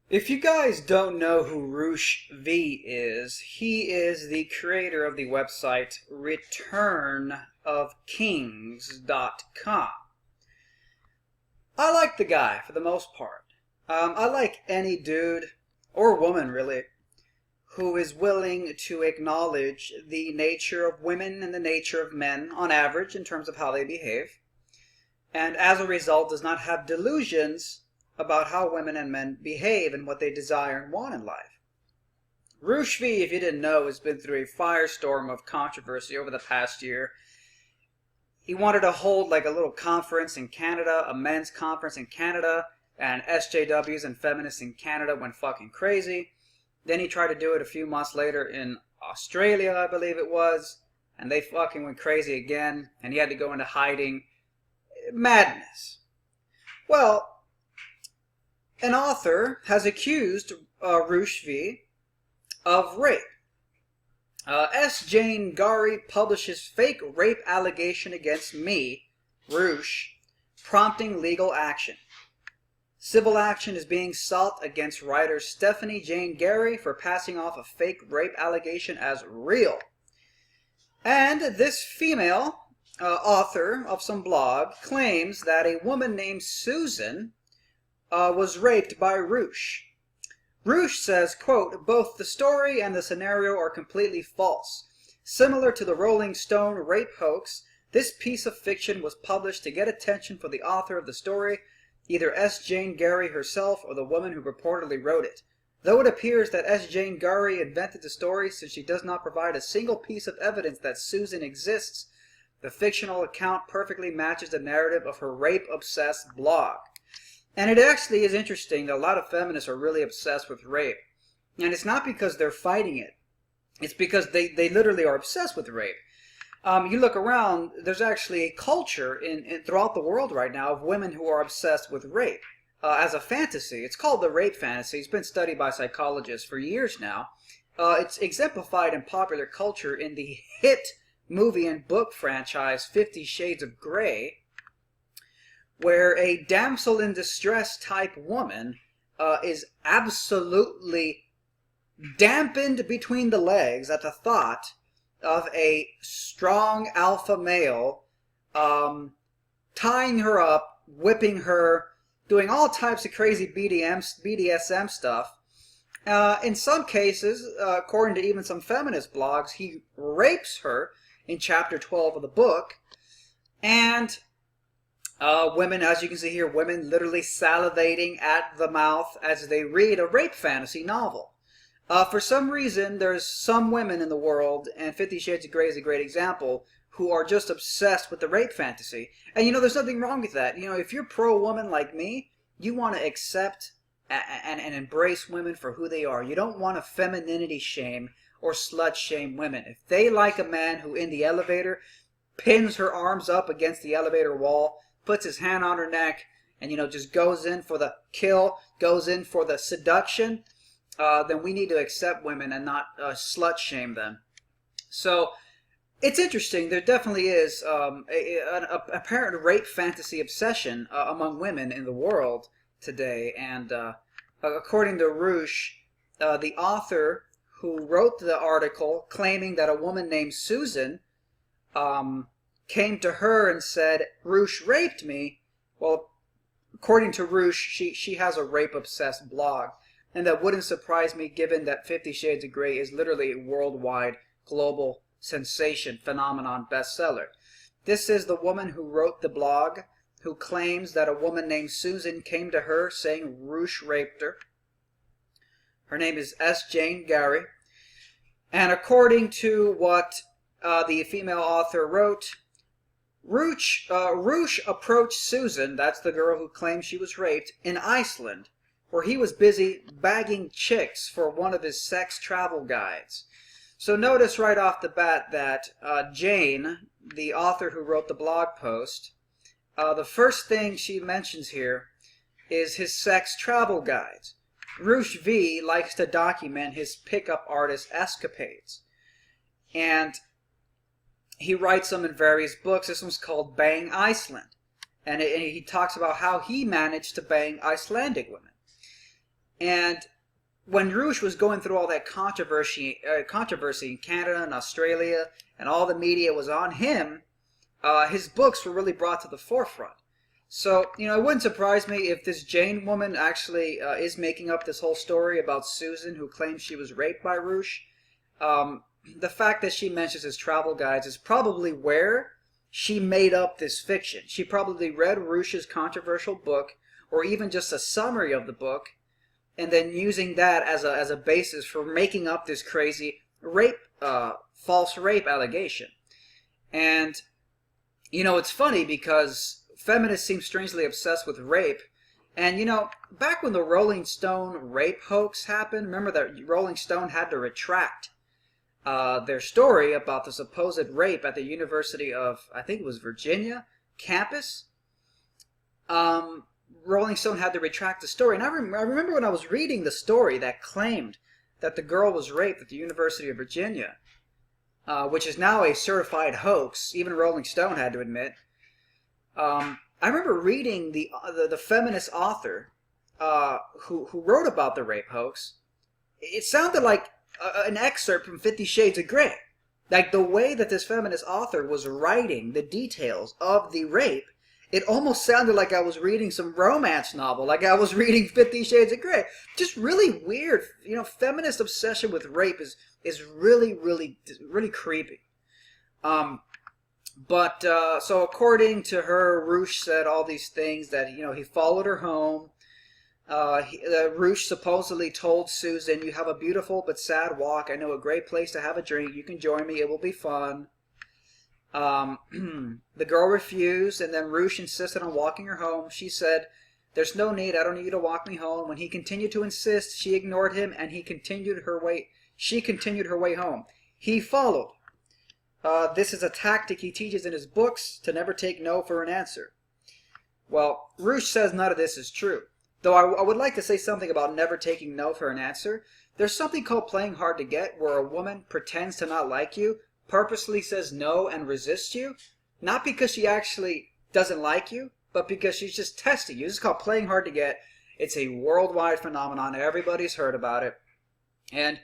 If you guys don't know who Roosh V is, he is the creator of the website returnofkings.com. I like the guy for the most part. I like any dude, or woman really, who is willing to acknowledge the nature of women and the nature of men on average in terms of how they behave, and as a result does not have delusions about how women and men behave and what they desire and want in life. Roosh V, if you didn't know, has been through a firestorm of controversy over the past year. He wanted to hold like a little conference in Canada, a men's conference in Canada, and SJWs and feminists in Canada went fucking crazy. Then he tried to do it a few months later in Australia, I believe it was, and they fucking went crazy again, and he had to go into hiding. Madness. Well, an author has accused Roosh V of rape. S. Jane Gari publishes fake rape allegation against me, Roosh, prompting legal action. Civil action is being sought against writer Stephanie Jane Gary for passing off a fake rape allegation as real. And this female author of some blog claims that a woman named Susan was raped by Roosh. Roosh says, quote, both the story and the scenario are completely false. Similar to the Rolling Stone rape hoax, this piece of fiction was published to get attention for the author of the story, either S. Jane Gary herself or the woman who reportedly wrote it. Though it appears that S. Jane Gary invented the story since she does not provide a single piece of evidence that Susan exists, the fictional account perfectly matches the narrative of her rape-obsessed blog. And it actually is interesting that a lot of feminists are really obsessed with rape. And it's not because they're fighting it. It's because they literally are obsessed with rape. You look around, there's actually a culture throughout the world right now of women who are obsessed with rape as a fantasy. It's called the rape fantasy. It's been studied by psychologists for years now. It's exemplified in popular culture in the hit movie and book franchise 50 Shades of Grey, where a damsel in distress type woman is absolutely dampened between the legs at the thought of a strong alpha male tying her up, whipping her, doing all types of crazy BDSM stuff. In some cases, according to even some feminist blogs, he rapes her in chapter 12 of the book. And women, as you can see here, women literally salivating at the mouth as they read a rape fantasy novel. For some reason, there's some women in the world, and 50 Shades of Grey is a great example, who are just obsessed with the rape fantasy. And there's nothing wrong with that. If you're pro-woman like me, you want to accept and embrace women for who they are. You don't want to femininity shame or slut shame women. If they like a man who in the elevator pins her arms up against the elevator wall, puts his hand on her neck, and just goes in for the kill, goes in for the seduction, then we need to accept women and not slut shame them. So it's interesting. There definitely is an apparent rape fantasy obsession among women in the world today. And according to Roosh, the author who wrote the article claiming that a woman named Susan came to her and said, Roosh raped me. Well, according to Roosh, she has a rape-obsessed blog. And that wouldn't surprise me given that 50 Shades of Grey is literally a worldwide, global sensation, phenomenon, bestseller. This is the woman who wrote the blog, who claims that a woman named Susan came to her saying Roosh raped her. Her name is S. Jane Gary. And according to what the female author wrote, Roosh approached Susan, that's the girl who claimed she was raped, in Iceland, where he was busy bagging chicks for one of his sex travel guides. So notice right off the bat that Jane, the author who wrote the blog post, the first thing she mentions here is his sex travel guides. Roosh V likes to document his pickup artist escapades. And he writes them in various books. This one's called Bang Iceland. And he talks about how he managed to bang Icelandic women. And when Roosh was going through all that controversy in Canada and Australia, and all the media was on him, his books were really brought to the forefront. So, it wouldn't surprise me if this Jane woman actually is making up this whole story about Susan, who claims she was raped by Roosh. The fact that she mentions his travel guides is probably where she made up this fiction. She probably read Roosh's controversial book, or even just a summary of the book, and then using that as a basis for making up this crazy false rape allegation. And, it's funny because feminists seem strangely obsessed with rape. And, back when the Rolling Stone rape hoax happened, remember that Rolling Stone had to retract their story about the supposed rape at the University of, I think it was Virginia, campus. Rolling Stone had to retract the story. And I remember when I was reading the story that claimed that the girl was raped at the University of Virginia, which is now a certified hoax, even Rolling Stone had to admit. I remember reading the feminist author who wrote about the rape hoax. It sounded like an excerpt from 50 Shades of Grey. Like the way that this feminist author was writing the details of the rape, it almost sounded like I was reading some romance novel, like I was reading 50 Shades of Grey. Just really weird. Feminist obsession with rape is really, really, really creepy. But so according to her, Roosh said all these things that, he followed her home. Roosh supposedly told Susan, "You have a beautiful but sad walk. I know a great place to have a drink. You can join me. It will be fun." The girl refused, and then Roosh insisted on walking her home. She said, "There's no need. I don't need you to walk me home." When he continued to insist, she ignored him, and she continued her way home. He followed. This is a tactic he teaches in his books, to never take no for an answer. Well, Roosh says none of this is true. Though I would like to say something about never taking no for an answer. There's something called playing hard to get, where a woman pretends to not like you, purposely says no and resists you, not because she actually doesn't like you, but because she's just testing you. This is called playing hard to get. It's a worldwide phenomenon. Everybody's heard about it. And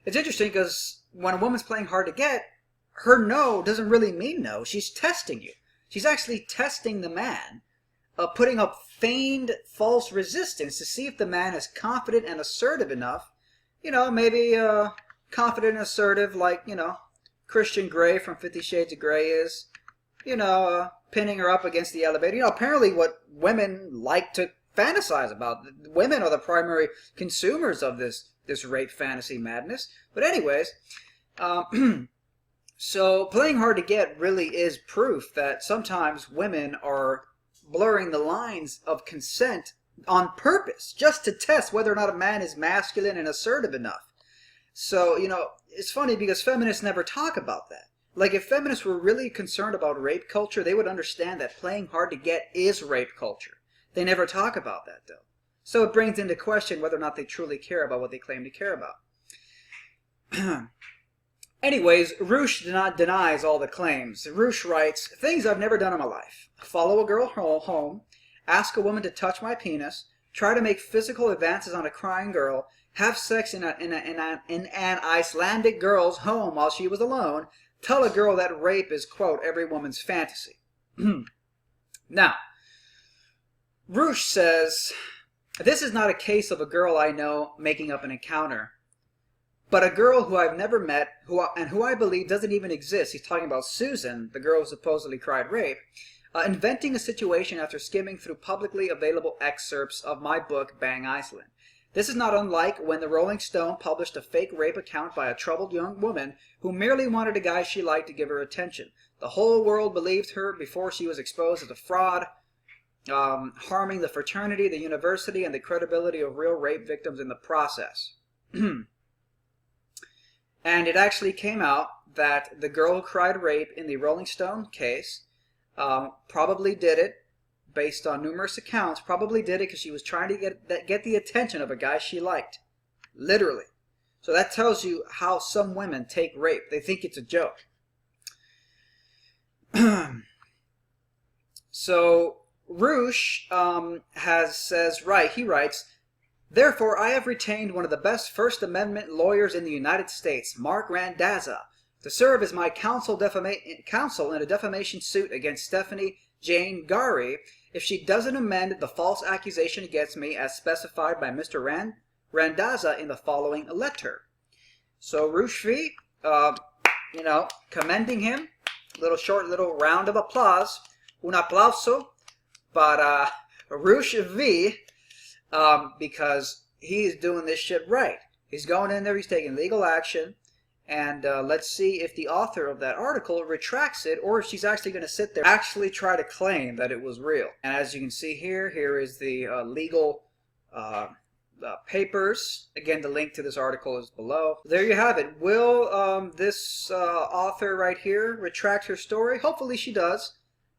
it's interesting because when a woman's playing hard to get, her no doesn't really mean no. She's testing you. She's actually testing the man, putting up feigned false resistance to see if the man is confident and assertive enough. Maybe confident and assertive like, Christian Grey from 50 Shades of Grey is. Pinning her up against the elevator. Apparently what women like to fantasize about. Women are the primary consumers of this rape fantasy madness. But anyways, so playing hard to get really is proof that sometimes women are blurring the lines of consent on purpose, just to test whether or not a man is masculine and assertive enough. So, it's funny because feminists never talk about that. Like, if feminists were really concerned about rape culture, they would understand that playing hard to get is rape culture. They never talk about that, though. So it brings into question whether or not they truly care about what they claim to care about. Anyways, Roosh denies all the claims. Roosh writes, "Things I've never done in my life. Follow a girl home, ask a woman to touch my penis, try to make physical advances on a crying girl, have sex in an Icelandic girl's home while she was alone, tell a girl that rape is, quote, every woman's fantasy." Now, Roosh says, "This is not a case of a girl I know making up an encounter, but a girl who I've never met, who I believe doesn't even exist." He's talking about Susan, the girl who supposedly cried rape, inventing a situation after skimming through publicly available excerpts of my book, Bang Iceland. This is not unlike when the Rolling Stone published a fake rape account by a troubled young woman who merely wanted a guy she liked to give her attention. The whole world believed her before she was exposed as a fraud, harming the fraternity, the university, and the credibility of real rape victims in the process. And it actually came out that the girl who cried rape in the Rolling Stone case probably did it, based on numerous accounts, probably did it because she was trying to get the attention of a guy she liked. Literally. So that tells you how some women take rape. They think it's a joke. So Roosh he writes, Therefore, I have retained one of the best First Amendment lawyers in the United States, Mark Randazza, to serve as my counsel in a defamation suit against Stephanie Jane Gari if she doesn't amend the false accusation against me as specified by Mr. Randazza in the following letter. So Roosh V, commending him. Short round of applause. Un aplauso para Roosh V, because he's doing this shit right. He's going in there, he's taking legal action, and let's see if the author of that article retracts it, or if she's actually going to sit there and actually try to claim that it was real. And as you can see here is the legal papers. Again, the link to this article is below. There you have it. Will this author right here retract her story? Hopefully she does.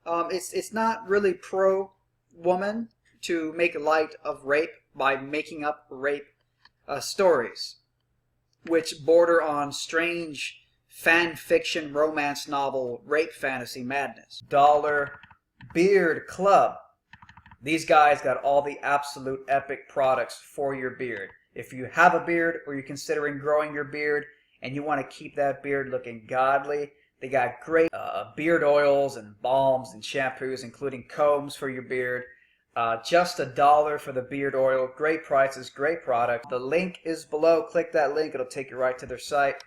It's not really pro-woman to make light of rape by making up rape stories, which border on strange fan fiction romance novel rape fantasy madness. Dollar Beard Club. These guys got all the absolute epic products for your beard. If you have a beard or you're considering growing your beard and you want to keep that beard looking godly, they got great beard oils and balms and shampoos, including combs for your beard. Just $1 for the beard oil. Great prices, great product. The link is below. Click that link. It'll take you right to their site.